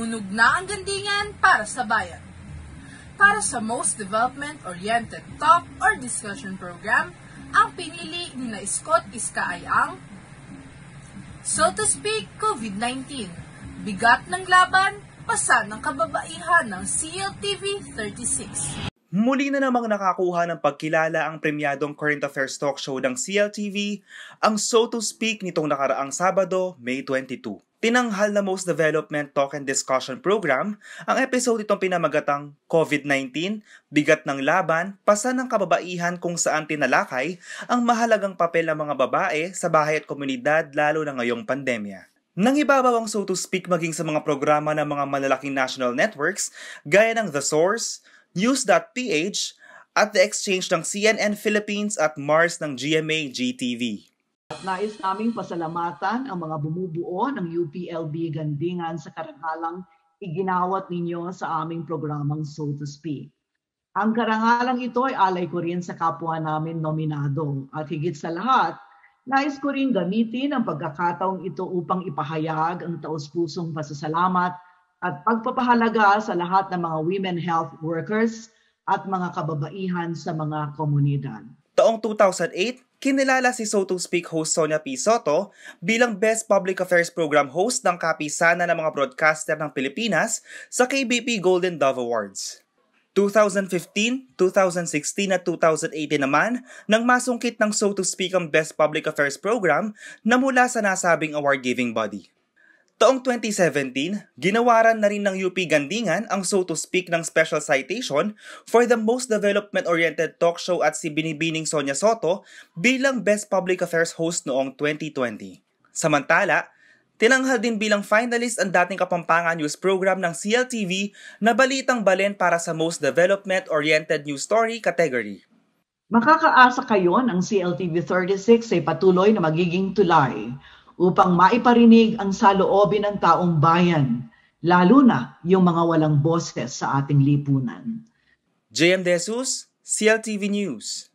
Tumunog na ang gandingan para sa bayan. Para sa most development-oriented talk or discussion program, ang pinili ni na Scott Iska ay ang So to Speak COVID-19, Bigat ng Laban, Pasa ng Kababaihan ng CLTV 36. Muli na namang nakakuha ng pagkilala ang premyadong current affairs talk show ng CLTV, ang So to Speak nitong nakaraang Sabado, May 22. Tinanghal na Most Development Talk and Discussion Program, ang episode itong pinamagatang COVID-19, Bigat ng Laban, Pasa ng Kababaihan kung saan tinalakay ang mahalagang papel ng mga babae sa bahay at komunidad lalo na ngayong pandemya. Nangibabaw ang So to Speak maging sa mga programa ng mga malalaking national networks gaya ng The Source, News.ph at The Exchange ng CNN Philippines at Mars ng GMA-GTV. Nais naming pasalamatan ang mga bumubuo ng UPLB Gandingan sa karangalang iginawat ninyo sa aming programang So to Speak. Ang karangalang ito ay alay ko rin sa kapwa namin nominado at higit sa lahat, nais ko rin gamitin ang pagkakataong ito upang ipahayag ang taus-pusong pasasalamat at pagpapahalaga sa lahat ng mga women health workers at mga kababaihan sa mga komunidad. Taong 2008, kinilala si So to Speak host Sonia P. Soto bilang Best Public Affairs Program host ng kapisanan ng mga broadcaster ng Pilipinas sa KBP Golden Dove Awards. 2015, 2016 at 2018 naman nang masungkit ng So to Speak ang Best Public Affairs Program na mula sa nasabing award-giving body. Taong 2017, ginawaran na rin ng UP Gandingan ang So to Speak ng Special Citation for the Most Development-Oriented Talk Show at si Binibining Sonia Soto bilang Best Public Affairs Host noong 2020. Samantala, tinanghal din bilang finalist ang dating Kapampangan News Program ng CLTV na Balitang Balen para sa Most Development-Oriented News Story category. Makakaasa kayo ng CLTV 36 ay patuloy na magiging tulay upang maiparinig ang saloobin ng taong bayan, lalo na yung mga walang boses sa ating lipunan. JM De Jesus, CLTV News.